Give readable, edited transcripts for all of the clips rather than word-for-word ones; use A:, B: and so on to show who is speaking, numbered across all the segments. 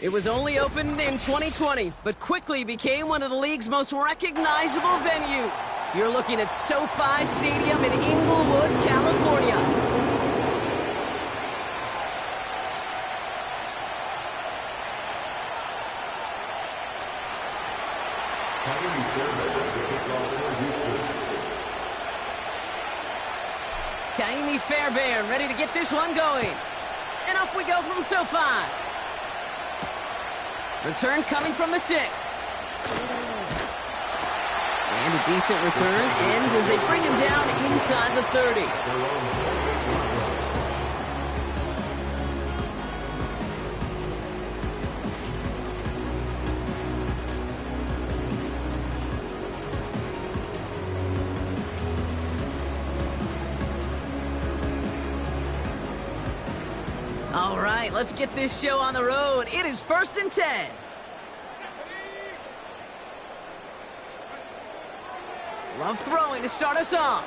A: It was only opened in 2020, but quickly became one of the league's most recognizable venues. You're looking at SoFi Stadium in Inglewood, California. Kaimi Fairbairn ready to get this one going. And off we go from SoFi. Return coming from the 6. And a decent return ends as they bring him down inside the 30. All right, let's get this show on the road. It is 1st and 10. Love throwing to start us off.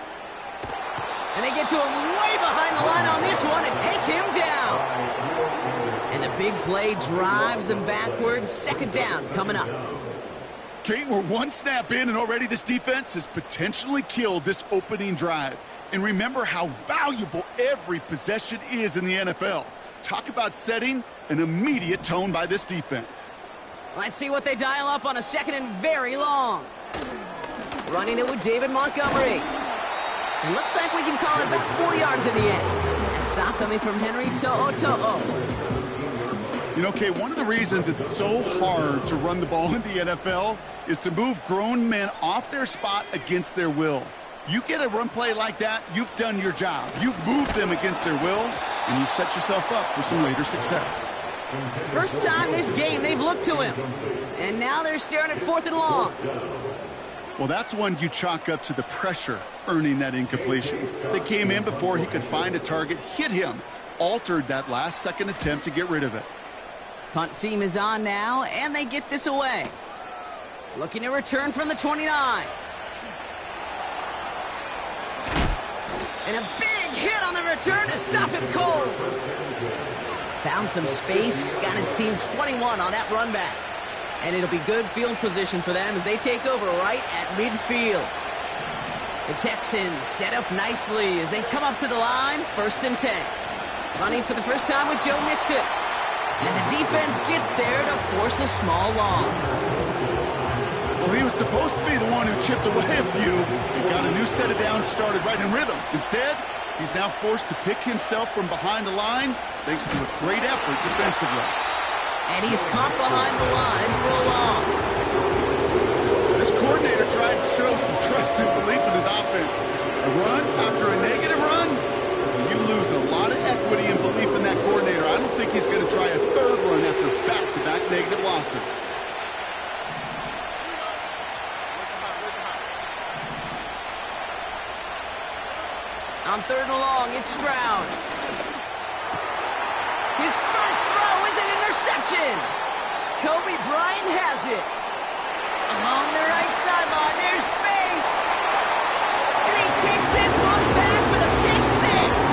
A: And they get to him way behind the line on this one and take him down. And the big play drives them backwards. 2nd down coming up.
B: Kate, we're one snap in, and already this defense has potentially killed this opening drive. And remember how valuable every possession is in the NFL. Talk about setting an immediate tone by this defense.
A: Let's see what they dial up on a 2nd and very long. Running it with David Montgomery. It looks like we can call it about 4 yards in the end. That stop coming from Henry To'o.
B: You know, Kay, one of the reasons it's so hard to run the ball in the NFL is to move grown men off their spot against their will. You get a run play like that, you've done your job. You've moved them against their will, and you've set yourself up for some later success.
A: First time this game they've looked to him. And now they're staring at 4th and long.
B: Well, that's one you chalk up to the pressure earning that incompletion. They came in before he could find a target, hit him, altered that last-second attempt to get rid of it.
A: Punt team is on now, and they get this away. Looking to return from the 29. And a big hit on the return to stop him cold. Found some space, got his team 21 on that run back. And it'll be good field position for them as they take over right at midfield. The Texans set up nicely as they come up to the line, 1st and 10. Running for the first time with Joe Mixon. And the defense gets there to force a small loss.
B: Well, he was supposed to be the one who chipped away a few and got a new set of downs started right in rhythm. Instead, he's now forced to pick himself from behind the line thanks to a great effort defensively.
A: And he's caught behind the line for a loss.
B: This coordinator tried to show some trust and belief in his offense. A run after a negative run, you lose a lot of equity and belief in that coordinator. I don't think he's going to try a 3rd run after back-to-back negative losses.
A: On 3rd and long, it's Stroud. His first throw is an interception. Kobe Bryant has it. Along the right sideline, there's space. And he takes this one back for the pick 6.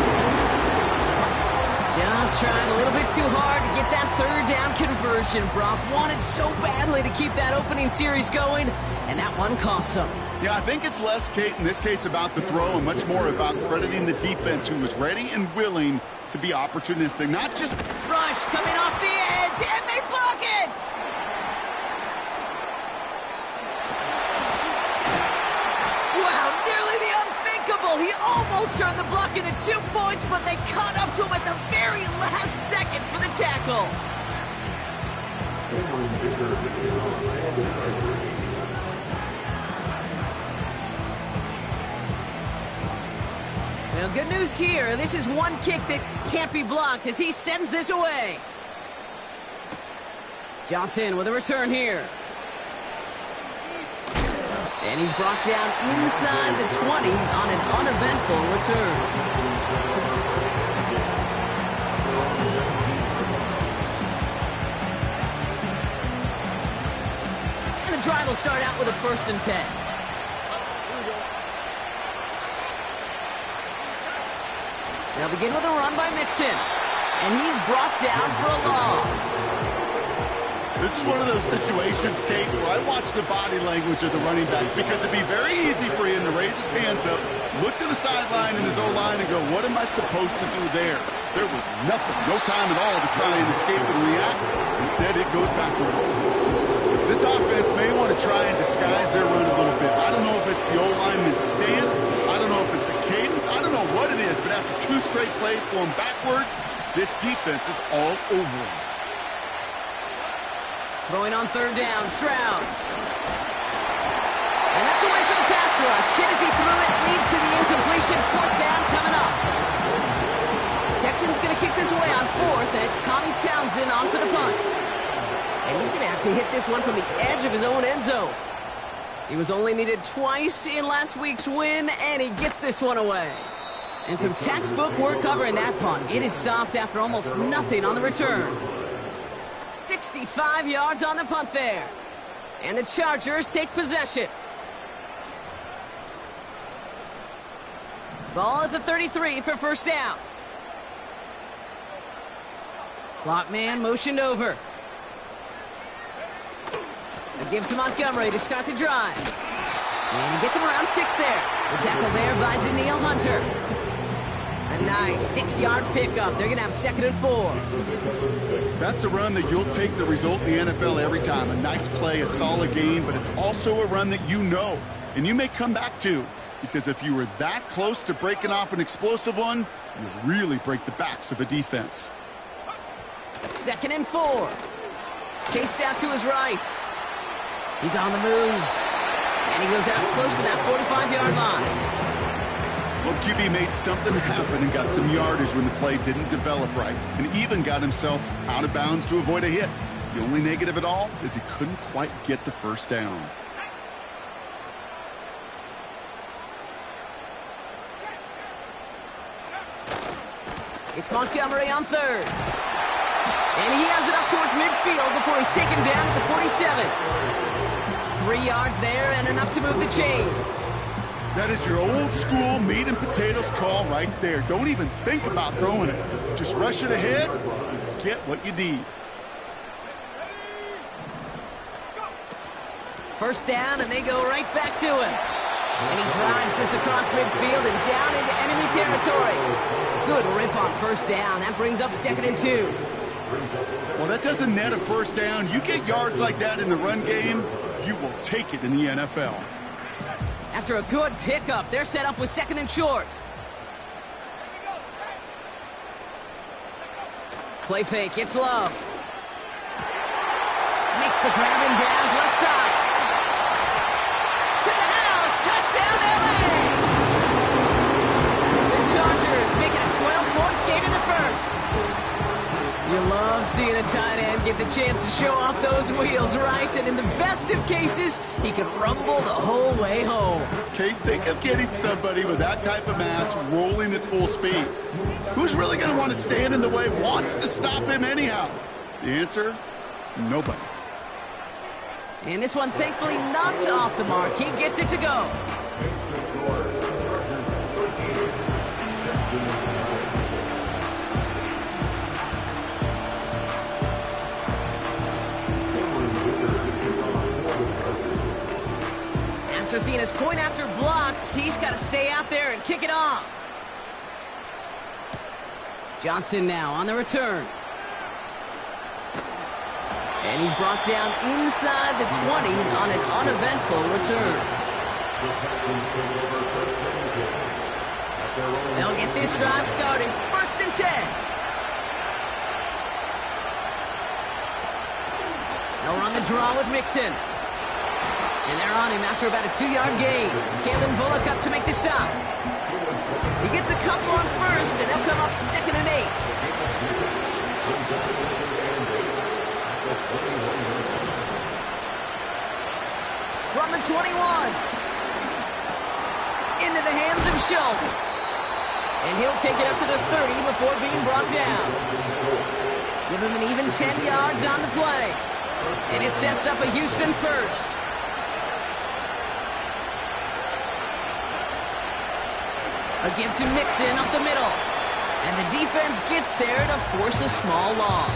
A: Just trying a little bit too hard to get that 3rd down conversion. Brock wanted so badly to keep that opening series going, and that one cost him.
B: Yeah, I think it's less, Kate, in this case about the throw and much more about crediting the defense who was ready and willing to be opportunistic, not just...
A: Rush coming off the edge, and they block it! Wow, nearly the unthinkable. He almost turned the block into 2 points, but they caught up to him at the very last second for the tackle. Well, good news here. This is one kick that can't be blocked as he sends this away. Johnson with a return here. And he's brought down inside the 20 on an uneventful return. And the drive will start out with a 1st and 10. They'll begin with a run by Mixon. And he's brought down for a loss.
B: This is one of those situations, Kate, where I watch the body language of the running back because it'd be very easy for him to raise his hands up, look to the sideline in his O-line and go, what am I supposed to do there? There was nothing, no time at all to try and escape and react. Instead, it goes backwards. This offense may want to try and disguise their run a little bit. I don't know if it's the O-lineman's stance. I don't know if it's a cadence. I don't know what it is, but after 2 straight plays going backwards, this defense is all over him.
A: Throwing on 3rd down, Stroud. And that's away for the pass rush. Hit as he threw it, leads to the incompletion. 4th down coming up. Texans going to kick this away on 4th, and it's Tommy Townsend on for the punt. And he's going to have to hit this one from the edge of his own end zone. He was only needed twice in last week's win, and he gets this one away. And some textbook work covering that punt. It is stopped after almost nothing on the return. 65 yards on the punt there. And the Chargers take possession. Ball at the 33 for 1st down. Slot man motioned over. A give to Montgomery to start the drive. And he gets him around 6 there. The tackle there by Danielle Hunter. A nice 6-yard pickup. They're going to have 2nd and 4.
B: That's a run that you'll take the result in the NFL every time. A nice play, a solid game, but it's also a run that you know, and you may come back to, because if you were that close to breaking off an explosive one, you really break the backs of a defense.
A: 2nd and 4. Chased out to his right. He's on the move. And he goes out close to that 45-yard line.
B: Well, the QB made something happen and got some yardage when the play didn't develop right, and even got himself out of bounds to avoid a hit. The only negative at all is he couldn't quite get the 1st down.
A: It's Montgomery on 3rd. And he has it up towards midfield before he's taken down at the 47. 3 yards there and enough to move the chains.
B: That is your old school meat and potatoes call right there. Don't even think about throwing it. Just rush it ahead and get what you need.
A: 1st down, and they go right back to him. And he drives this across midfield and down into enemy territory. Good rip on 1st down. That brings up 2nd and 2.
B: Well, that doesn't net a 1st down. You get yards like that in the run game, you will take it in the NFL.
A: After a good pickup, they're set up with 2nd and short. Play fake, it's Love. Makes the grab in bounds, left side. To the house, touchdown LA! The Chargers make it a 12-point game in the 1st. You love seeing a tight end get the chance to show off those wheels, right? And in the best of cases, he could rumble the whole way home.
B: Kate, think of getting somebody with that type of mass rolling at full speed. Who's really going to want to stand in the way, wants to stop him anyhow? The answer, nobody.
A: And this one, thankfully, not off the mark. He gets it to go. After seeing his point after blocked, he's got to stay out there and kick it off. Johnson now on the return. And he's brought down inside the 20 on an uneventful return. They'll get this drive started. 1st and 10. They'll run the draw with Mixon. And they're on him after about a 2-yard gain. Camden Bullock up to make the stop. He gets a couple on 1st, and they'll come up 2nd and 8. From the 21. Into the hands of Schultz. And he'll take it up to the 30 before being brought down. Give him an even 10 yards on the play. And it sets up a Houston 1st. A give to Mixon up the middle. And the defense gets there to force a small loss.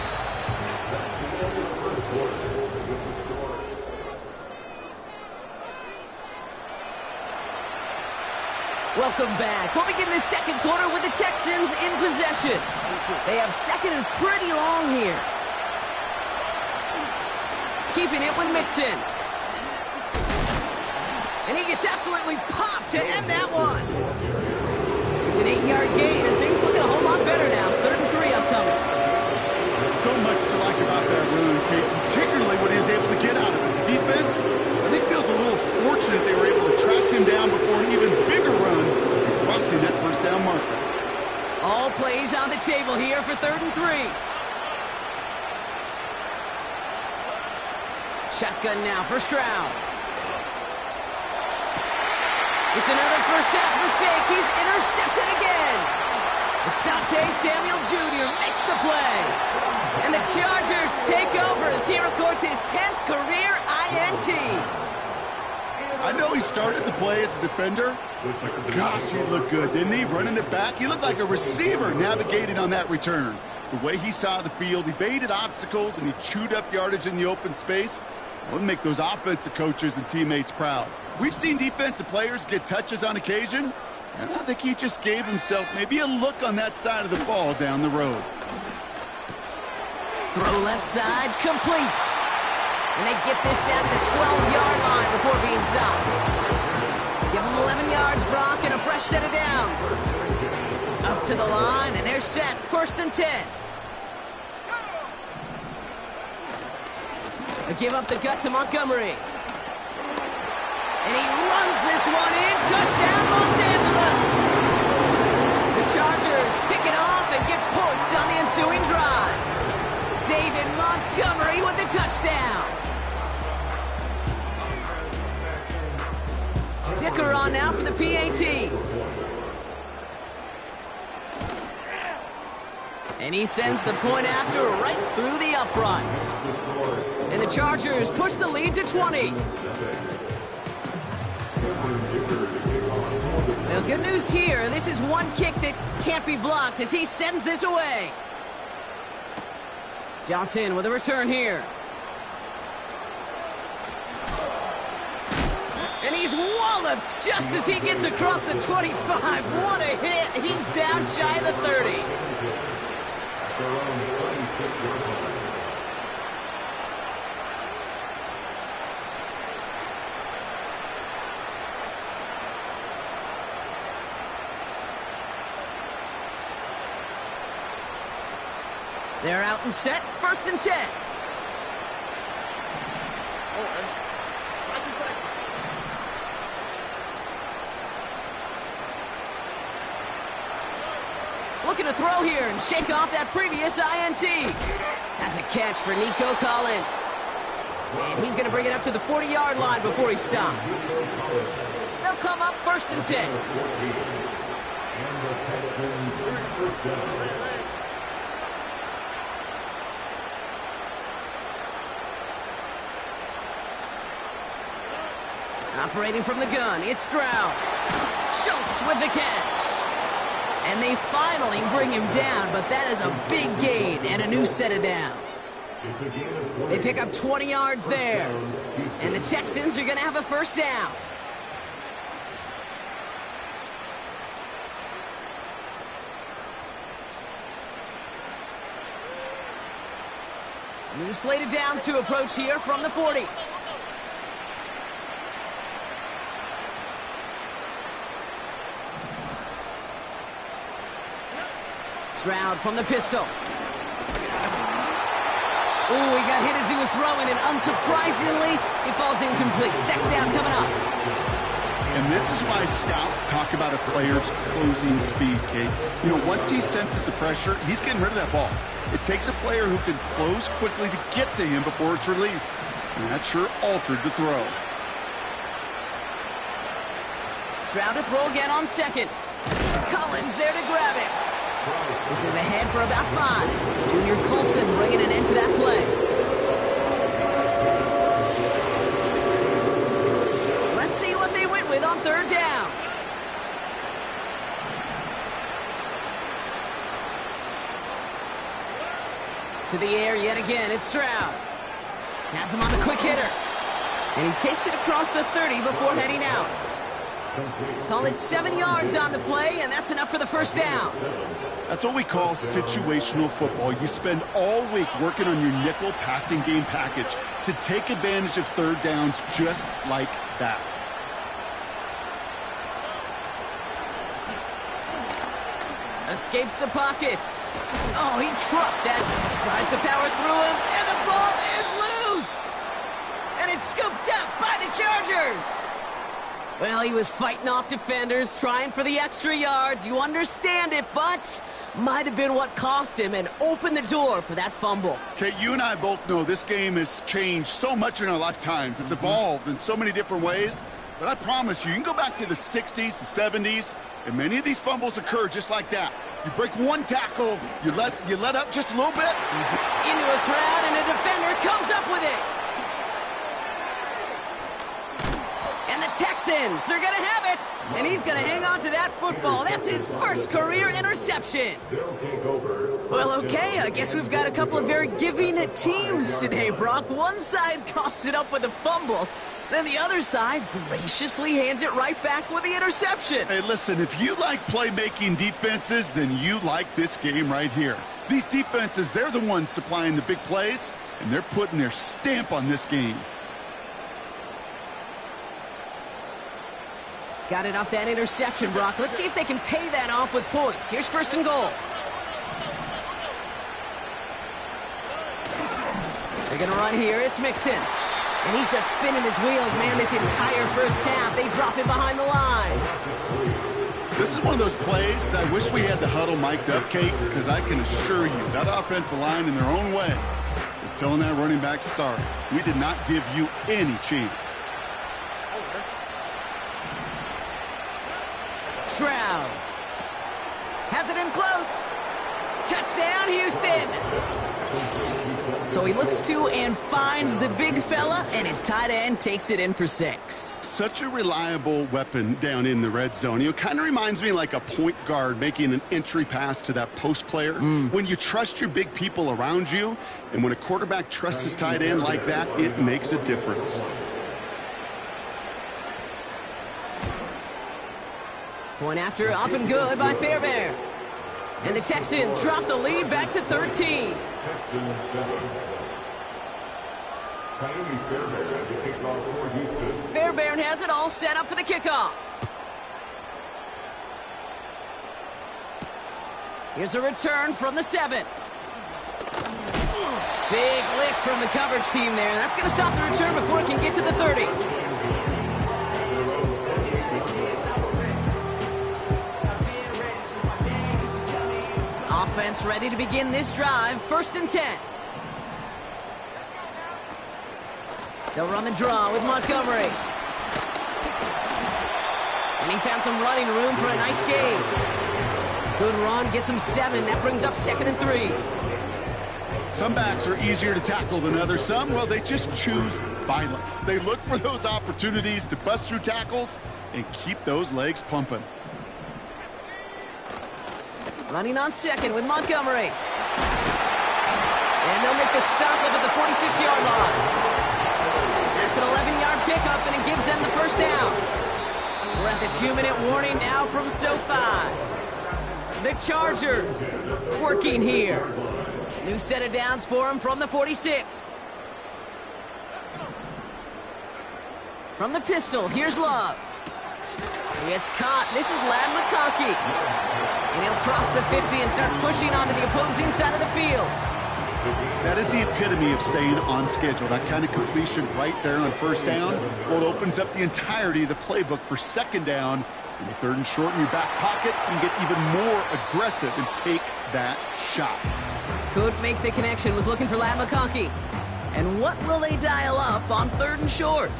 A: Welcome back. We'll begin the second quarter with the Texans in possession. They have second and pretty long here. Keeping it with Mixon. And he gets absolutely popped to end that one. It's an 8-yard gain, and things looking a whole lot better now. 3rd and 3 upcoming.
B: So much to like about that run, Kate, particularly what he was able to get out of it. The defense, I think, feels a little fortunate they were able to track him down before an even bigger run and crossing that first down marker.
A: All plays on the table here for 3rd and 3. Shotgun now for Stroud. It's another first half mistake. He's intercepted again. Asante Samuel Jr. makes the play. And the Chargers take over as he records his 10th career INT.
B: I know he started the play as a defender, but gosh, he looked good, didn't he? Running it back, he looked like a receiver navigating on that return. The way he saw the field, he evaded obstacles, and he chewed up yardage in the open space. That would make those offensive coaches and teammates proud. We've seen defensive players get touches on occasion, and I think he just gave himself maybe a look on that side of the ball down the road.
A: Throw left side, complete. And they get this down to the 12-yard line before being stopped. Give them 11 yards, Brock, and a fresh set of downs. Up to the line, and they're set. 1st and 10. A give up the gut to Montgomery. And he runs this one in. Touchdown, Los Angeles. The Chargers pick it off and get points on the ensuing drive. David Montgomery with the touchdown. Dicker on now for the PAT. And he sends the point after right through the uprights. And the Chargers push the lead to 20. Well, good news here. This is one kick that can't be blocked as he sends this away. Johnson with a return here. And he's walloped just as he gets across the 25. What a hit. He's down shy of the 30. They're out and set. 1st and 10. Looking to throw here and shake off that previous INT. That's a catch for Nico Collins. And he's going to bring it up to the 40-yard line before he's stopped. They'll come up 1st and 10. Operating from the gun, it's Stroud. Schultz with the catch. And they finally bring him down, but that is a big gain and a new set of downs. They pick up 20 yards there. And the Texans are going to have a first down. New slate of downs to approach here from the 40. Stroud from the pistol. Ooh, he got hit as he was throwing, and unsurprisingly, he falls incomplete. Second down coming up.
B: And this is why scouts talk about a player's closing speed, Kate. You know, once he senses the pressure, he's getting rid of that ball. It takes a player who can close quickly to get to him before it's released. And that sure altered the throw.
A: Stroud to throw again on second. Collins there to grab it. This is ahead for about 5. Junior Colson bringing an end to that play. Let's see what they went with on 3rd down. To the air yet again, it's Stroud. Has him on the quick hitter. And he takes it across the 30 before heading out. Call it 7 yards on the play, and that's enough for the first down.
B: That's what we call situational football. You spend all week working on your nickel passing game package to take advantage of third downs just like that.
A: Escapes the pocket. Oh, he trucked that. Tries to power through him, and the ball is loose. And it's scooped up by the Chargers. Well, he was fighting off defenders, trying for the extra yards. You understand it, but might have been what cost him and opened the door for that fumble.
B: Okay, you and I both know this game has changed so much in our lifetimes. It's evolved in so many different ways. But I promise you, you can go back to the 60s, the 70s, and many of these fumbles occur just like that. You break one tackle, you let up just a little bit.
A: Into a crowd, and a defender comes up with it. And the Texans are going to have it. And he's going to hang on to that football. That's his first career interception. Well, okay, I guess we've got a couple of very giving teams today, Brock. One side coughs it up with a fumble. Then the other side graciously hands it right back with the interception.
B: Hey, listen, if you like playmaking defenses, then you like this game right here. These defenses, they're the ones supplying the big plays, and they're putting their stamp on this game.
A: Got it off that interception, Brock. Let's see if they can pay that off with points. Here's first and goal. They're going to run here. It's Mixon. And he's just spinning his wheels, man, this entire first half. They drop him behind the line.
B: This is one of those plays that I wish we had the huddle mic'd up, Kate, because I can assure you that offensive line in their own way is telling that running back, sorry, we did not give you any chance.
A: Stroud has it in close. Touchdown, Houston. So he looks to and finds the big fella, and his tight end takes it in for 6.
B: Such a reliable weapon down in the red zone. You know, kind of reminds me like a point guard making an entry pass to that post player. When you trust your big people around you, and when a quarterback trusts his tight end like that, it makes a difference.
A: Point after, up and good by Fairbairn. And the Texans drop the lead back to 13. Fairbairn has it all set up for the kickoff. Here's a return from the 7. Big lick from the coverage team there. That's going to stop the return before it can get to the 30. Offense ready to begin this drive. First and 10. They'll run the draw with Montgomery. And he found some running room for a nice gain. Good run, gets him 7. That brings up 2nd and 3.
B: Some backs are easier to tackle than others. Some, well, they just choose violence. They look for those opportunities to bust through tackles and keep those legs pumping.
A: Running on 2nd with Montgomery. And they'll make the stop up at the 46-yard line. That's an 11-yard pickup, and it gives them the first down. We're at the 2-minute warning now from SoFi. The Chargers working here. New set of downs for them from the 46. From the pistol, here's Love. It's caught. This is Ladd McConkey. And he'll cross the 50 and start pushing onto the opposing side of the field.
B: That is the epitome of staying on schedule. That kind of completion right there on first down. Well, it opens up the entirety of the playbook for second down. In the 3rd and short in your back pocket, you can get even more aggressive and take that shot.
A: Couldn't make the connection. Was looking for Ladd McConkey. And what will they dial up on 3rd and short?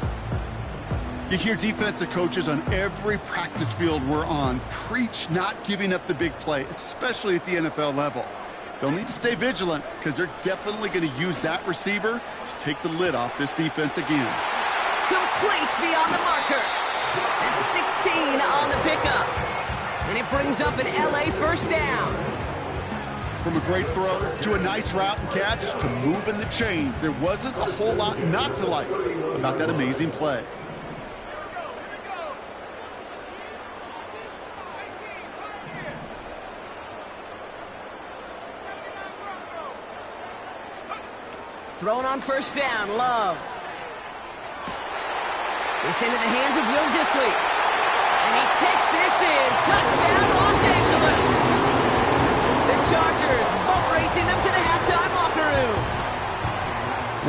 B: You hear defensive coaches on every practice field we're on preach not giving up the big play, especially at the NFL level. They'll need to stay vigilant because they're definitely going to use that receiver to take the lid off this defense again.
A: Complete beyond the marker. That's 16 on the pickup. And it brings up an LA first down.
B: From a great throw to a nice route and catch to moving the chains, there wasn't a whole lot not to like about that amazing play.
A: Thrown on first down, Love. This into the hands of Will Dissly. And he takes this in. Touchdown, Los Angeles. The Chargers boat racing them to the halftime locker room.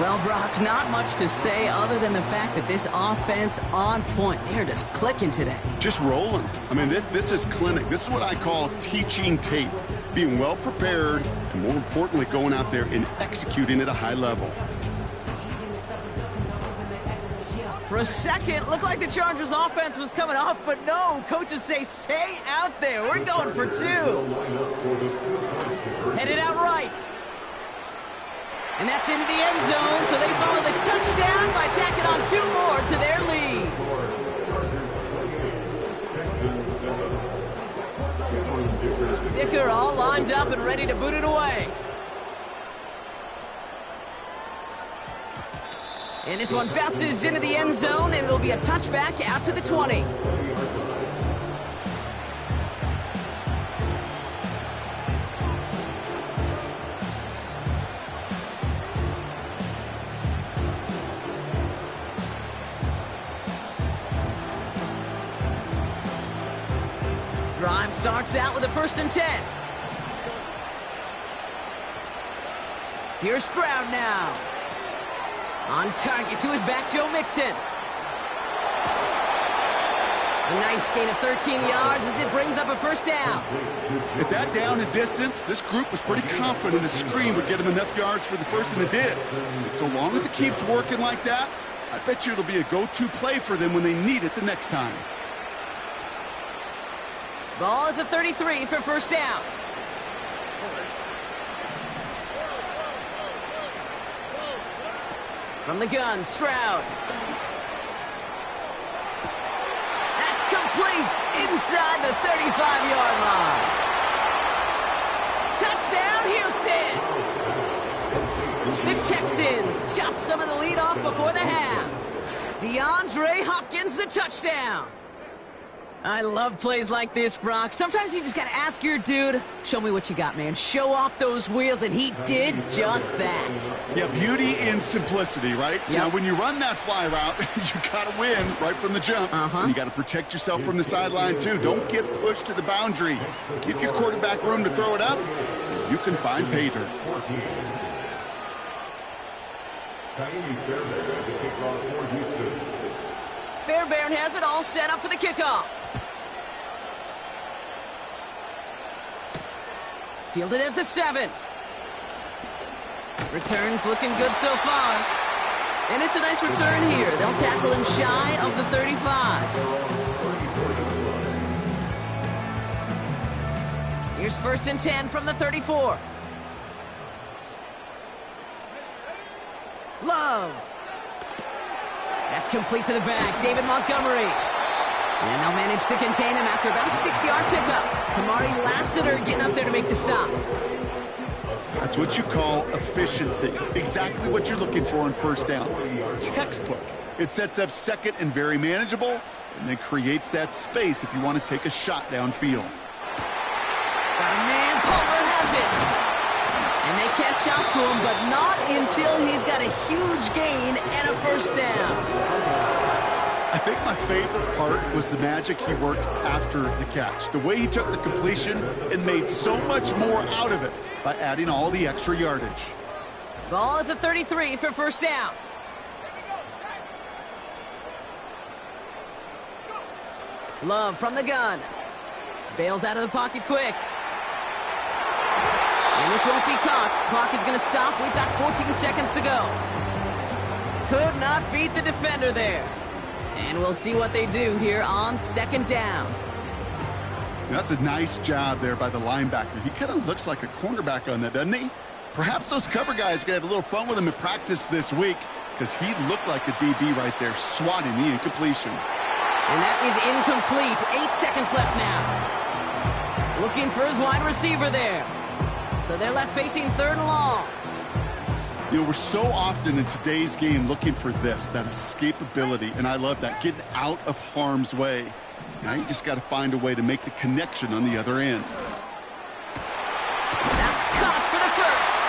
A: Well, Brock, not much to say other than the fact that this offense on point. They're just clicking today.
B: Just rolling. I mean, this is clinic. This is what I call teaching tape. Being well prepared, and more importantly, going out there and executing at a high level.
A: For a second, looked like the Chargers offense was coming off, but no. Coaches say, stay out there. We're going for two. Headed out right. And that's into the end zone, so they follow the touchdown by tacking on two more to their lead. Dicker all lined up and ready to boot it away. And this one bounces into the end zone, and it'll be a touchback out to the 20. Drive starts out with a 1st and 10. Here's Stroud now. On target to his back, Joe Mixon. A nice gain of 13 yards as it brings up a 1st down.
B: At that down and distance, this group was pretty confident a screen would get him enough yards for the first, and it did. And so long as it keeps working like that, I bet you it'll be a go-to play for them when they need it the next time.
A: Ball at the 33 for 1st down. From the gun, Stroud. That's complete inside the 35-yard line. Touchdown, Houston. The Texans chop some of the lead off before the half. DeAndre Hopkins, the touchdown. I love plays like this, Brock. Sometimes you just got to ask your dude, show me what you got, man. Show off those wheels, and he did just that.
B: Yeah, beauty in simplicity, right?
A: Yep.
B: Now, when you run that fly route, you got to win right from the jump. And you got to protect yourself from the sideline, too. Don't get pushed to the boundary. Give your quarterback room to throw it up. You can find pay dirt.
A: Fairbairn has it all set up for the kickoff. Fielded at the 7. Returns looking good so far. And it's a nice return here. They'll tackle him shy of the 35. Here's 1st and 10 from the 34. Love. That's complete to the back. David Montgomery. And they'll manage to contain him after about a 6-yard pickup. Kamari Lassiter getting up there to make the stop.
B: That's what you call efficiency. Exactly what you're looking for on 1st down. Textbook. It sets up 2nd and very manageable, and then creates that space if you want to take a shot downfield.
A: Got a man. Palmer has it. And they catch up to him, but not until he's got a huge gain and a 1st down.
B: I think my favorite part was the magic he worked after the catch. The way he took the completion and made so much more out of it by adding all the extra yardage.
A: Ball at the 33 for 1st down. Love from the gun. Bails out of the pocket quick. And this won't be caught. Clock is going to stop. We've got 14 seconds to go. Could not beat the defender there. And we'll see what they do here on 2nd down.
B: That's a nice job there by the linebacker. He kind of looks like a cornerback on that, doesn't he? Perhaps those cover guys are going to have a little fun with him in practice this week, because he looked like a DB right there, swatting the incompletion.
A: And that is incomplete. 8 seconds left now. Looking for his wide receiver there. So they're left facing 3rd and long.
B: You know, we're so often in today's game looking for this, that escapability, and I love that, getting out of harm's way. Now you just got to find a way to make the connection on the other end.
A: That's caught for the 1st.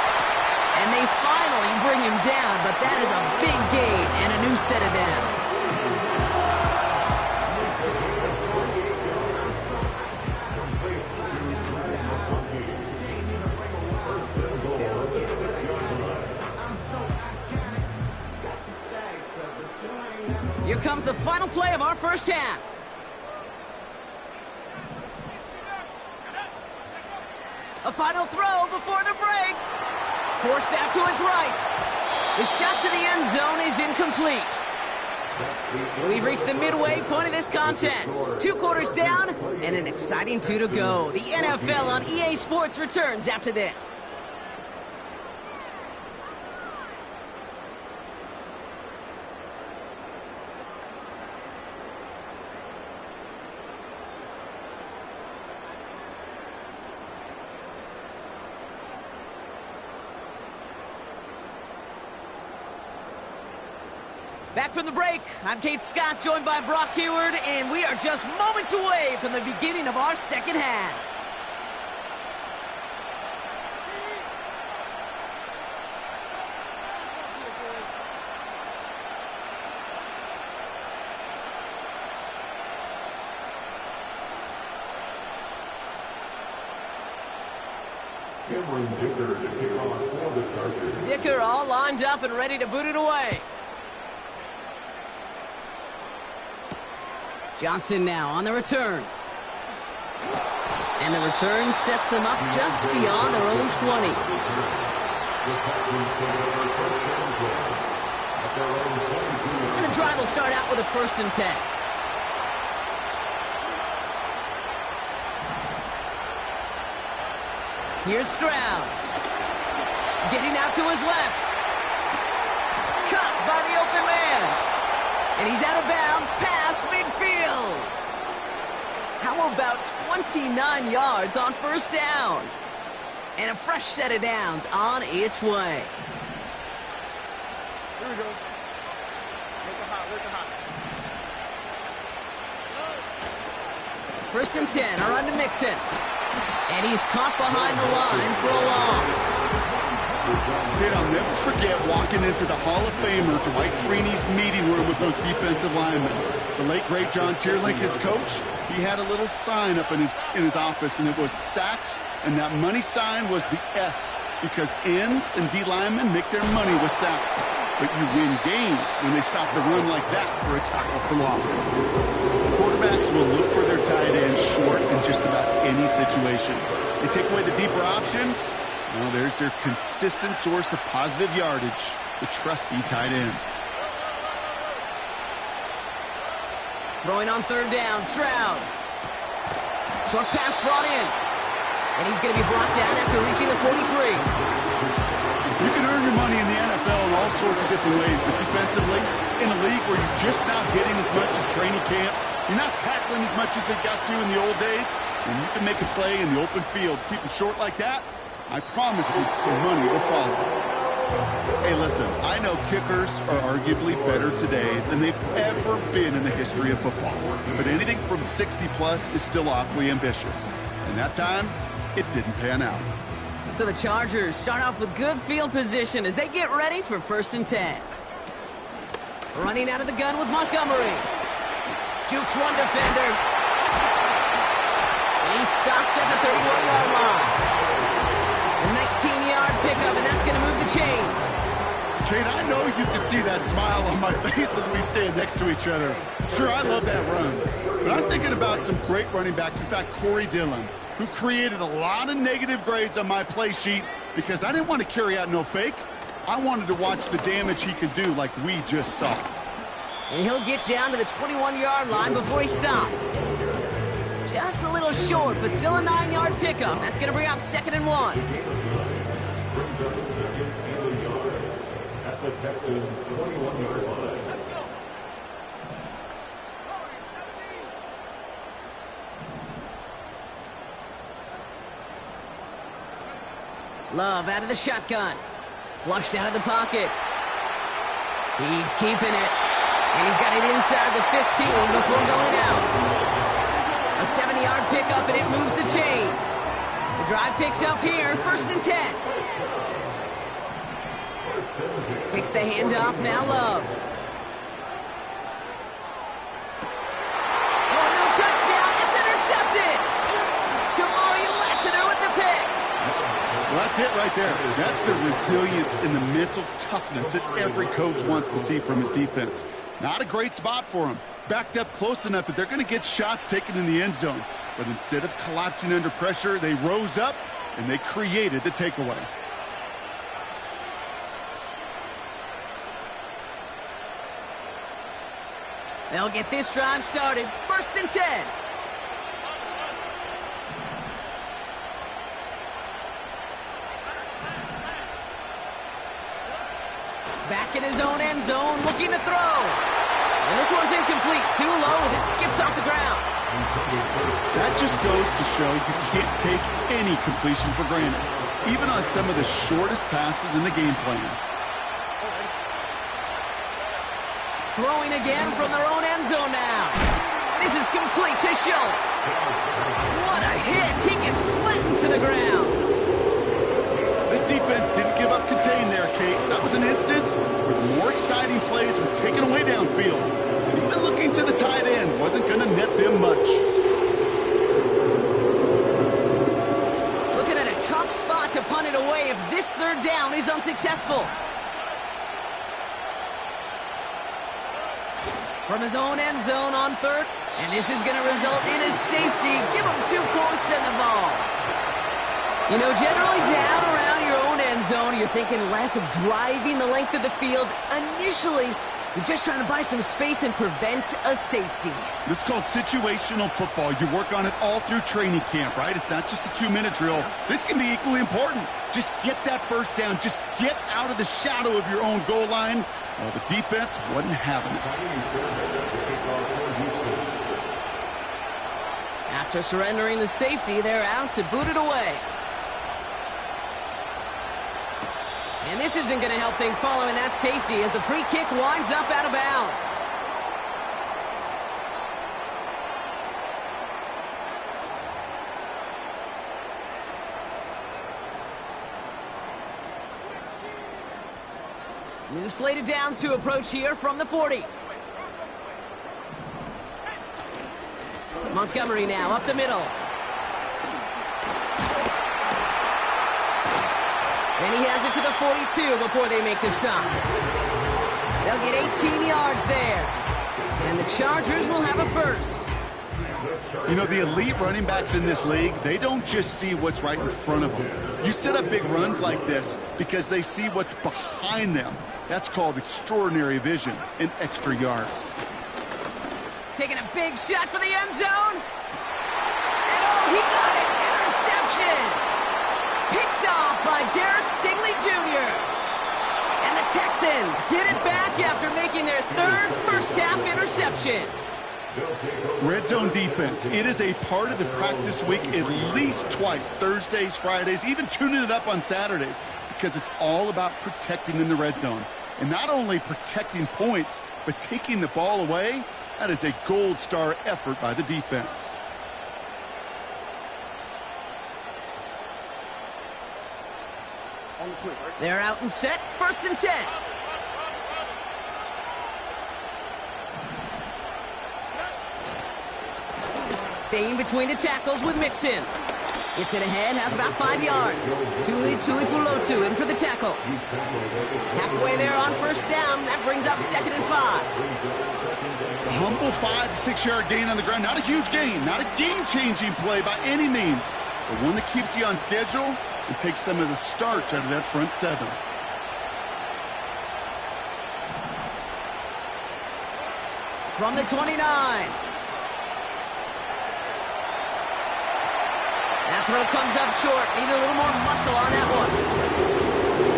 A: And they finally bring him him down, but that is a big gain and a new set of downs. Here comes the final play of our first half. A final throw before the break. Forced out to his right. The shot to the end zone is incomplete. We've reached the midway point of this contest. 2 quarters down and an exciting 2 to go. The NFL on EA Sports returns after this. Back from the break, I'm Kate Scott, joined by Brock Heward, and we are just moments away from the beginning of our second half. Dicker all lined up and ready to boot it away. Johnson now on the return. And the return sets them up just beyond their own 20. And the drive will start out with a 1st and 10. Here's Stroud. Getting out to his left. Caught by the open man. And he's out of bounds past midfield. How about 29 yards on 1st down? And a fresh set of downs on its way.
C: Here we go. Work it hot, work it hot.
A: 1st and 10, a run to Mixon. And he's caught behind the line for a loss.
B: Kid, I'll never forget walking into the Hall of Famer Dwight Freeney's meeting room with those defensive linemen. The late, great John Tierlink, his coach, he had a little sign up in his office, and it was sacks, and that money sign was the S, because ends and D linemen make their money with sacks. But you win games when they stop the run like that for a tackle for loss. Quarterbacks will look for their tight end short in just about any situation. They take away the deeper options. Well, there's their consistent source of positive yardage, the trusty tight end.
A: Throwing on 3rd down, Stroud. Short pass brought in. And he's going to be brought down after reaching the 43.
B: You can earn your money in the NFL in all sorts of different ways, but defensively, in a league where you're just not hitting as much in training camp, you're not tackling as much as they got to in the old days, and you can make a play in the open field. Keep them short like that, I promise you some money will follow. Hey, listen, I know kickers are arguably better today than they've ever been in the history of football. But anything from 60-plus is still awfully ambitious. And that time, it didn't pan out.
A: So the Chargers start off with good field position as they get ready for 1st and 10. Running out of the gun with Montgomery. Jukes one defender. And he's stopped at the 31-yard line. A 19-yard pickup, and that's going to move the chains.
B: Kate, I know you can see that smile on my face as we stand next to each other. Sure, I love that run. But I'm thinking about some great running backs. In fact, Corey Dillon, who created a lot of negative grades on my play sheet because I didn't want to carry out no fake. I wanted to watch the damage he could do like we just saw.
A: And he'll get down to the 21-yard line before he stopped. Just a little short, but still a 9-yard pickup. That's going to bring up 2nd and 1.
D: At the Texans' 21-yard line.
A: Love out of the shotgun. Flushed out of the pocket. He's keeping it. And he's got it inside the 15 before going out. A 70-yard pickup, and it moves the chains. The drive picks up here, 1st and 10. Takes the handoff, now Love. Oh, no touchdown, it's intercepted! Kamari Lassiter with the pick.
B: Well, that's it right there. That's the resilience and the mental toughness that every coach wants to see from his defense. Not a great spot for him. Backed up close enough that they're going to get shots taken in the end zone. But instead of collapsing under pressure, they rose up and they created the takeaway.
A: They'll get this drive started. 1st and 10. Back in his own end zone, looking to throw. And this one's incomplete. Too low as it skips off the ground.
B: That just goes to show you can't take any completion for granted, even on some of the shortest passes in the game plan.
A: Throwing again from their own end zone now. This is complete to Schultz. What a hit. He gets flattened to the ground.
B: This defense didn't give up contain there, Kate. That was an instance where the more exciting plays were taken away downfield. And even looking to the tight end wasn't going to net them much.
A: Looking at a tough spot to punt it away if this 3rd down is unsuccessful. From his own end zone on 3rd. And this is going to result in a safety. Give him 2 points and the ball. You know, generally down around your own end zone, you're thinking less of driving the length of the field. Initially, you're just trying to buy some space and prevent a safety.
B: This is called situational football. You work on it all through training camp, right? It's not just a 2-minute drill. This can be equally important. Just get that 1st down. Just get out of the shadow of your own goal line. Well, the defense wasn't having it.
A: After surrendering the safety, they're out to boot it away. And this isn't going to help things following that safety as the free kick winds up out of bounds. New slate of downs to approach here from the 40. Montgomery now up the middle. And he has it to the 42 before they make the stop. They'll get 18 yards there. And the Chargers will have a 1st.
B: You know, the elite running backs in this league, they don't just see what's right in front of them. You set up big runs like this because they see what's behind them. That's called extraordinary vision and extra yards.
A: Taking a big shot for the end zone. And oh, he got it! Interception! Picked off by Derek Stingley Jr. And the Texans get it back after making their 3rd first-half interception.
B: Red zone defense. It is a part of the practice week at least twice. Thursdays, Fridays, even tuning it up on Saturdays. Because it's all about protecting in the red zone. And not only protecting points, but taking the ball away. That is a gold star effort by the defense.
A: They're out and set. 1st and 10. Staying between the tackles with Mixon. Gets it ahead, has about 5 yards. Tuli Pulotu in for the tackle. Halfway there on 1st down. That brings up 2nd and 5.
B: A humble 5 to 6 yard gain on the ground. Not a huge gain. Not a game-changing play by any means. But one that keeps you on schedule and takes some of the starch out of that front 7.
A: From the 29. That throw comes up short. Need a little more muscle on that one.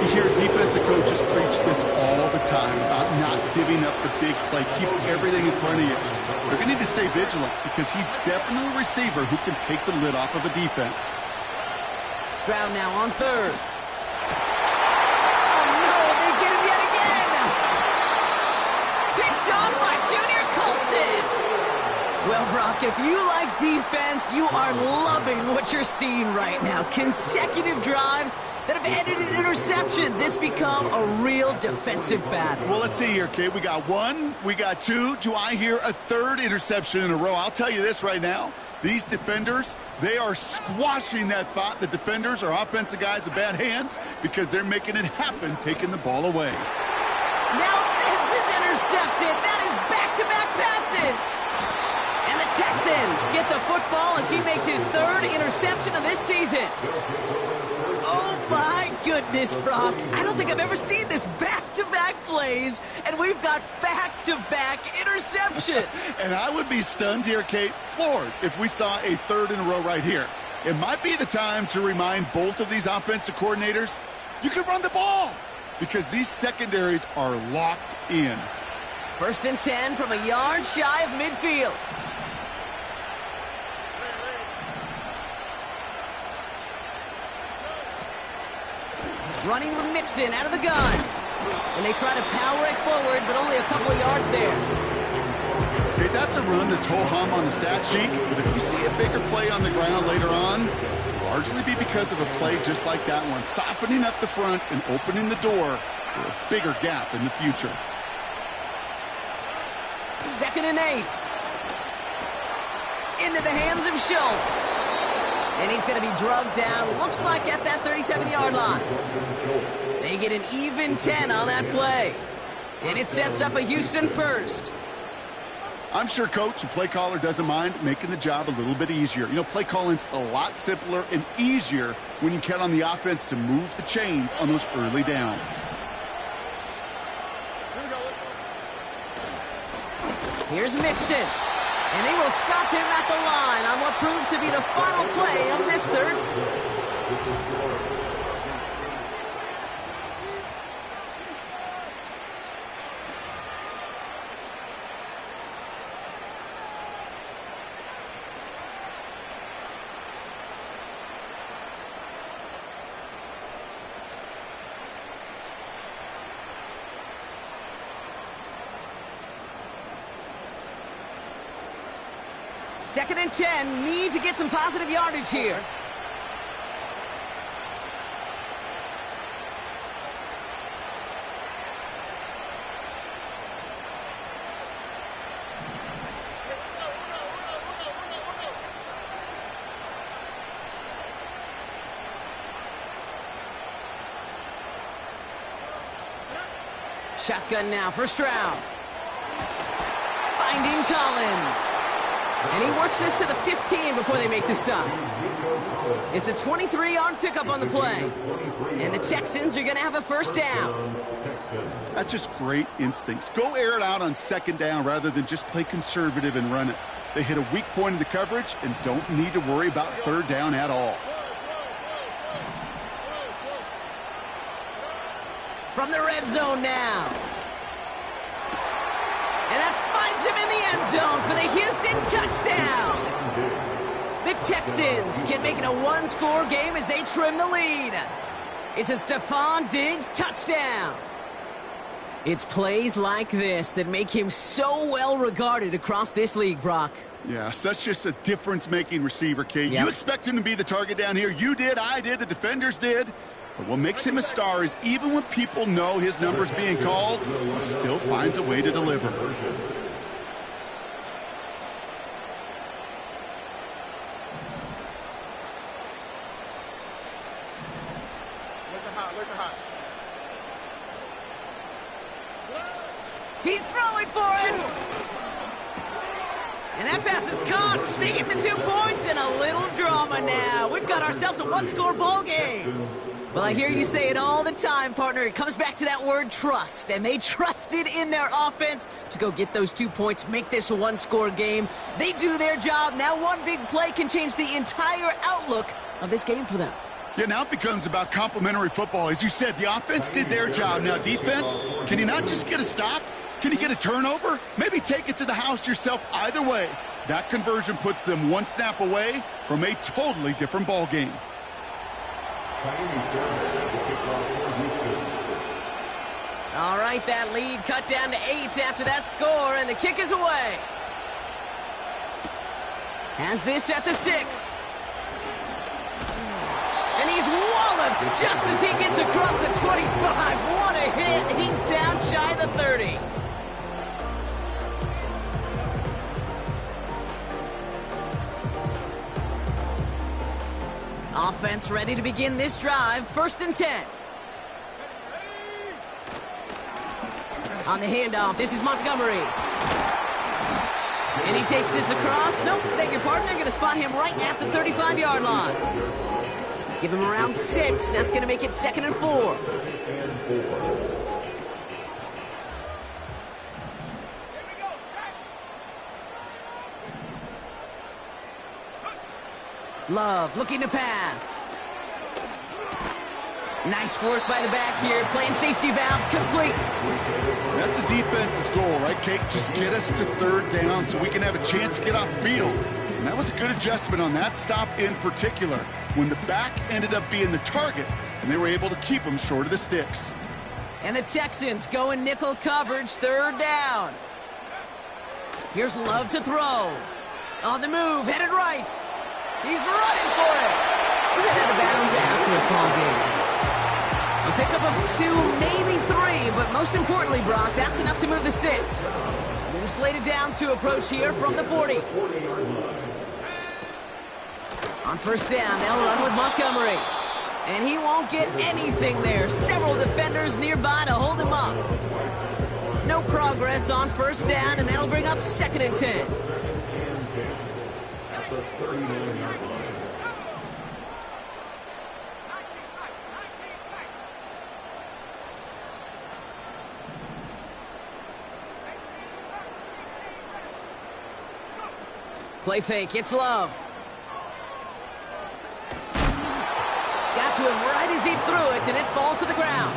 B: You hear defensive coaches preach this all the time about not giving up the big play. Keep everything in front of you. They're going to need to stay vigilant because he's definitely a receiver who can take the lid off of a defense.
A: Stroud now on 3rd. Oh, no, they get him yet again. Picked off by Junior Colson. Well brought Brock, if you like defense, you are loving what you're seeing right now. Consecutive drives that have ended in interceptions. It's become a real defensive battle.
B: Well, let's see here, Kate. We got one, we got two. Do I hear a third interception in a row? I'll tell you this right now. These defenders, they are squashing that thought. The defenders are offensive guys with bad hands because they're making it happen, taking the ball away.
A: Now this is intercepted. That is back-to-back passes. And the Texans get the football as he makes his third interception of this season. Oh, my goodness, Brock. I don't think I've ever seen this back-to-back plays, and we've got back-to-back interceptions.
B: And I would be stunned here, Kate, floored, if we saw a third in a row right here. It might be the time to remind both of these offensive coordinators, you can run the ball, because these secondaries are locked in.
A: 1st and 10 from a yard shy of midfield. Running with Mixon out of the gun. And they try to power it forward, but only a couple of yards there.
B: Okay, that's a run that's ho-hum on the stat sheet, but if you see a bigger play on the ground later on, it'll largely be because of a play just like that one, softening up the front and opening the door for a bigger gap in the future.
A: 2nd and 8. Into the hands of Schultz. And he's going to be drugged down, looks like at that 37-yard line. They get an even 10 on that play. And it sets up a Houston first.
B: I'm sure coach and play caller doesn't mind making the job a little bit easier. You know, play calling's a lot simpler and easier when you count on the offense to move the chains on those early downs.
A: Here's Mixon. And they will stop him at the line on what proves to be the final play of this third. Second and 10, need to get some positive yardage here. Shotgun now, first round. Finding Collins. And he works this to the 15 before they make the stop. It's a 23-yard pickup on the play. And the Texans are going to have a first down.
B: That's just great instincts. Go air it out on 2nd down rather than just play conservative and run it. They hit a weak point in the coverage and don't need to worry about 3rd down at all.
A: From the red zone now. And that finds him in the end zone for the Houston touchdown. The Texans can make it a one-score game as they trim the lead. It's a Stephon Diggs touchdown. It's plays like this that make him so well regarded across this league, Brock.
B: Yeah, such just a difference-making receiver, Kate.
A: Yep.
B: You expect him to be the target down here. You did, I did, the defenders did. But what makes him a star is even when people know his number's being called, he still finds a way to deliver.
C: Looking hot.
A: He's throwing for it. And that pass is caught. They get the 2 points and a little drama now. We've got ourselves a one-score ball game. Well, I hear you say it all the time, partner. It comes back to that word trust. And they trusted in their offense to go get those 2 points, make this a one-score game. They do their job. Now one big play can change the entire outlook of this game for them.
B: Yeah, now it becomes about complementary football. As you said, the offense did their job. Now defense, can you not just get a stop? Can you get a turnover? Maybe take it to the house yourself. Either way, that conversion puts them one snap away from a totally different ball game.
A: All right, that lead cut down to 8 after that score, and the kick is away. Has this at the 6. And he's walloped just as he gets across the 25. What a hit. He's down shy of the 30. Offense ready to begin this drive. 1st and 10. On the handoff, this is Montgomery. And he takes this across. Nope, beg your pardon. They're going to spot him right at the 35-yard line. Give him around 6. That's going to make it 2nd and 4. Love looking to pass. Nice work by the back here. Playing safety valve complete.
B: That's a defense's goal, right, Kate? Just get us to 3rd down so we can have a chance to get off the field. And that was a good adjustment on that stop in particular, when the back ended up being the target, and they were able to keep him short of the sticks.
A: And the Texans go in nickel coverage, 3rd down. Here's Love to throw. On the move, headed right. He's running for it. We're headed out of bounds after a small gain. A pickup of 2, maybe 3, but most importantly, Brock, that's enough to move the sticks. New slated downs to approach here from the 40. On 1st down, they'll run with Montgomery. And he won't get anything there. Several defenders nearby to hold him up. No progress on 1st down, and that'll bring up 2nd and 10.
D: At the 39-yard line.
A: Play fake, it's Love. Got to him right as he threw it, and it falls to the ground.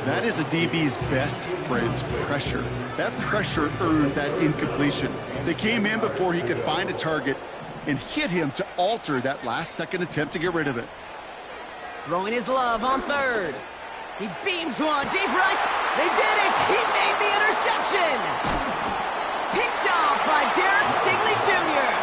B: That is a DB's best friend, pressure. That pressure earned that incompletion. They came in before he could find a target and hit him to alter that last-second attempt to get rid of it.
A: Throwing his Love on 3rd. He beams one deep right. They did it! He made the interception! Picked off by Derek Stingley Jr.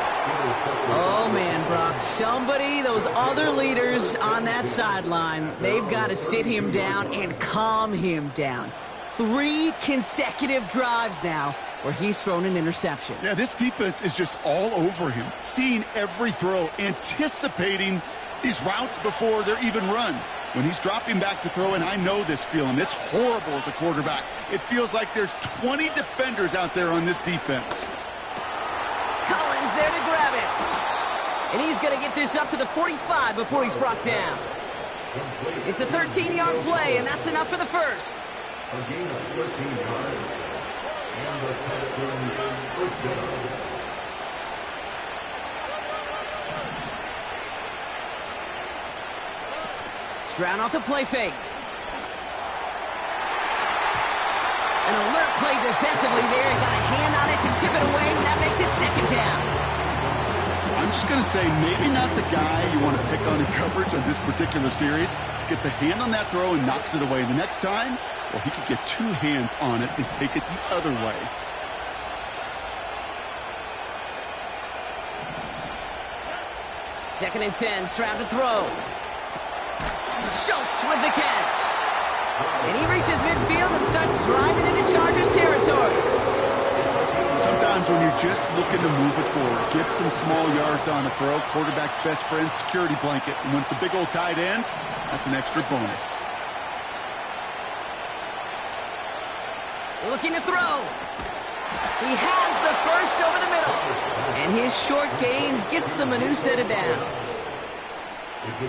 A: Oh, man, Brock. Somebody, those other leaders on that sideline, they've got to sit him down and calm him down. 3 consecutive drives now where he's thrown an interception.
B: Yeah, this defense is just all over him, seeing every throw, anticipating these routes before they're even run. When he's dropping back to throw, and I know this feeling, it's horrible as a quarterback. It feels like there's 20 defenders out there on this defense.
A: Collins there to grab it. And he's going to get this up to the 45 before he's brought down. It's a 13-yard play, and that's enough for the 1st.
D: A gain of 13 yards. And the Texans 1st down.
A: Stroud off the play fake. An alert play defensively there. Got a hand on it to tip it away, and that makes it 2nd down.
B: I'm just going to say maybe not the guy you want to pick on in coverage on this particular series. Gets a hand on that throw and knocks it away. The next time, well, he could get 2 hands on it and take it the other way.
A: Second and 10, Stroud to throw. Schultz with the catch. And he reaches midfield and starts driving into Chargers territory.
B: Sometimes when you're just looking to move it forward, get some small yards on a throw, quarterback's best friend, security blanket. And when it's a big old tight end, that's an extra bonus.
A: Looking to throw. He has the 1st over the middle. And his short gain gets them a new set of downs.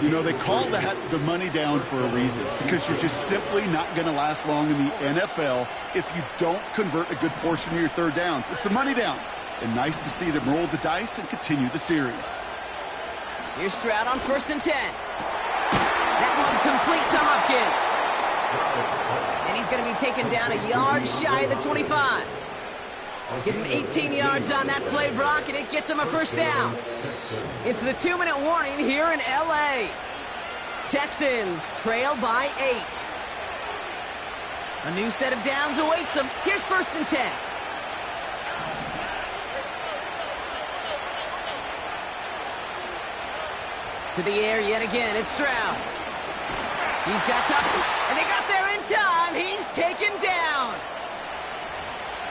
B: You know, they call that the money down for a reason, because you're just simply not going to last long in the NFL if you don't convert a good portion of your 3rd downs. It's the money down. And nice to see them roll the dice and continue the series.
A: Here's Stroud on 1st and 10. That one complete to Hopkins. And he's going to be taken down a yard shy of the 25. Give him 18 yards on that play, Brock, and it gets him a 1st down. It's the 2-minute warning here in L.A. Texans trail by 8. A new set of downs awaits them. Here's 1st and 10. To the air yet again. It's Stroud. He's got time, and they got there in time. He's taken down.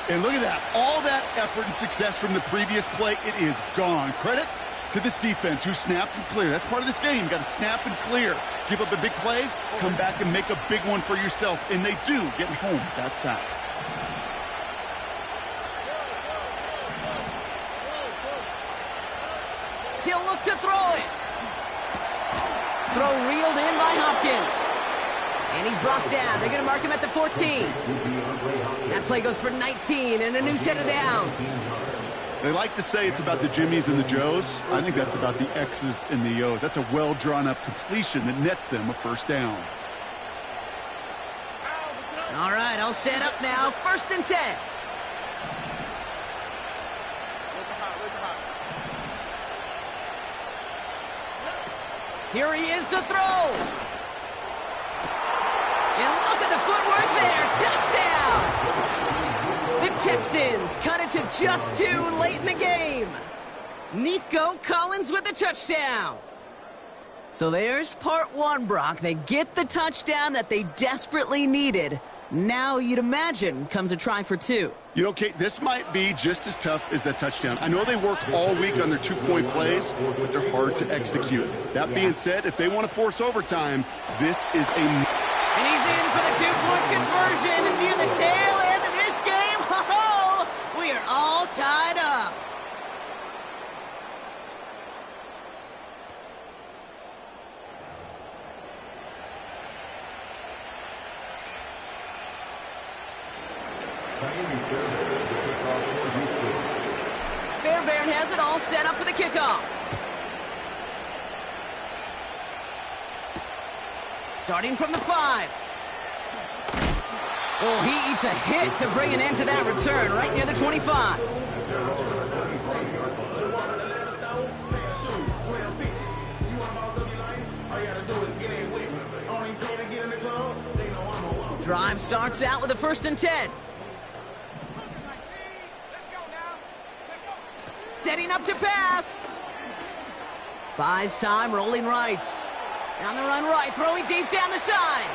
B: And look at that. All that effort and success from the previous play, it is gone. Credit to this defense who snapped and cleared. That's part of this game. You got to snap and clear. Give up a big play, come back and make a big one for yourself. And they do get home that sack.
A: He'll look to throw it. Throw reeled in by Hopkins. And he's brought down. They're going to mark him at the 14. That play goes for 19 and a new set of downs.
B: They like to say it's about the Jimmies and the Joes. I think that's about the X's and the O's. That's a well-drawn-up completion that nets them a first down.
A: All right, all set up now. 1st and 10. Here he is to throw. And look at the footwork there. Touchdown. The Texans cut it to just 2 late in the game. Nico Collins with the touchdown. So there's part 1, Brock. They get the touchdown that they desperately needed. Now you'd imagine comes a try for 2.
B: You know, Kate, this might be just as tough as that touchdown. I know they work all week on their 2-point plays, but they're hard to execute. That being said, if they want to force overtime, this is a...
A: And he's in for the 2-point conversion near the tail end of this game. Ho-ho! We are all tied up. Fairbairn has it all set up for the kickoff. Starting from the 5. Oh, he eats a hit to bring an end to that return right near the 25. Drive starts out with a 1st and 10. Setting up to pass. Buys time, rolling right. On the run right, throwing deep down the side.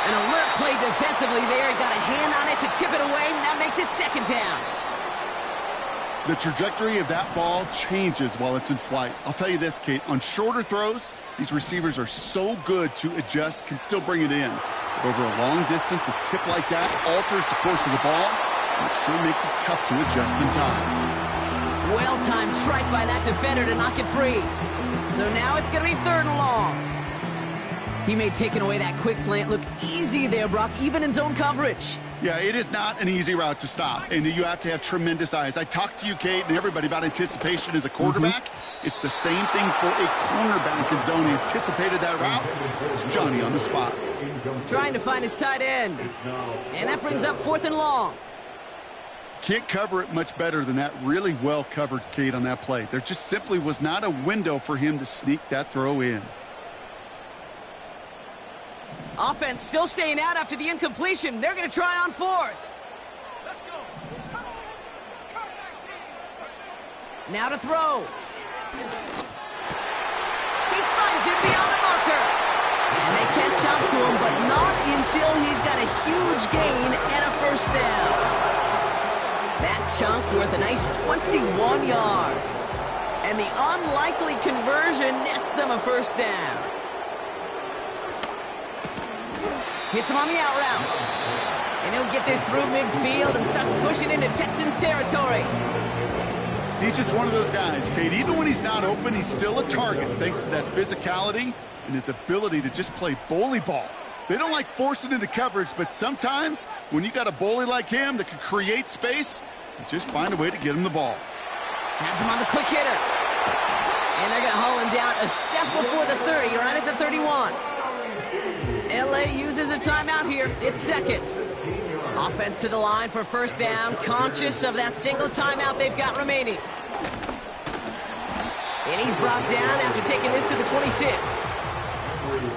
A: An alert play defensively there. He got a hand on it to tip it away, and that makes it 2nd down.
B: The trajectory of that ball changes while it's in flight. I'll tell you this, Kate, on shorter throws, these receivers are so good to adjust, can still bring it in. But over a long distance, a tip like that alters the course of the ball, and it sure makes it tough to adjust in time.
A: Well-timed strike by that defender to knock it free. So now it's going to be 3rd and long. He made taking away that quick slant look easy there, Brock, even in zone coverage.
B: Yeah, it is not an easy route to stop, and you have to have tremendous eyes. I talked to you, Kate, and everybody about anticipation as a quarterback. It's the same thing for a cornerback in zone. He anticipated that route. It's Johnny on the spot.
A: Trying to find his tight end. And that brings up 4th and long.
B: Can't cover it much better than that really well-covered, Kate, on that play. There just simply was not a window for him to sneak that throw in.
A: Offense still staying out after the incompletion. They're going to try on 4th. Now to throw. He finds it beyond the marker. And they catch up to him, but not until he's got a huge gain and a 1st down. That chunk worth a nice 21 yards. And the unlikely conversion nets them a 1st down. Hits him on the out route. And he'll get this through midfield and start pushing into Texans territory.
B: He's just one of those guys, Kate. Even when he's not open, he's still a target thanks to that physicality and his ability to just play bully ball. They don't like forcing into coverage, but sometimes when you got a bully like him that can create space, you just find a way to get him the ball.
A: Has him on the quick hitter. And they're going to haul him down a step before the 30, right at the 31. LA uses a timeout here. It's 2nd. Offense to the line for 1st down, conscious of that single timeout they've got remaining. And he's brought down after taking this to the 26.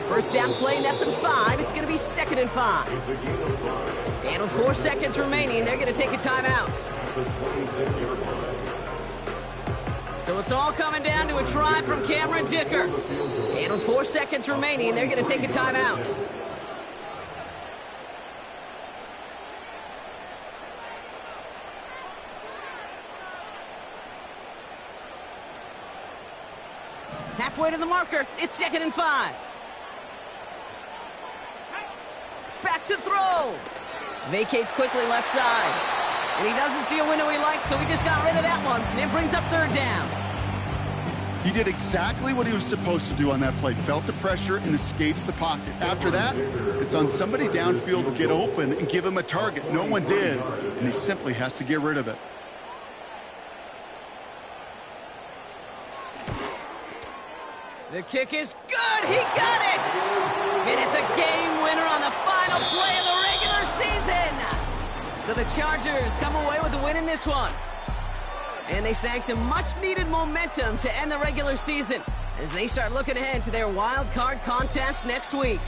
A: 1st down play nets him 5. It's going to be 2nd and 5. And with 4 seconds remaining, they're going to take a timeout. So it's all coming down to a try from Cameron Dicker. And with 4 seconds remaining, they're going to take a timeout. Halfway to the marker. It's 2nd and 5. Back to throw. Vacates quickly left side. And he doesn't see a window he likes, so he just got rid of that one. And it brings up 3rd down.
B: He did exactly what he was supposed to do on that play. Felt the pressure and escapes the pocket. After that, it's on somebody downfield to get open and give him a target. No one did, and he simply has to get rid of it.
A: The kick is good. He got it. And it's a game winner on the final play of the regular season. So the Chargers come away with the win in this one. And they snag some much-needed momentum to end the regular season as they start looking ahead to their wild card contest next week.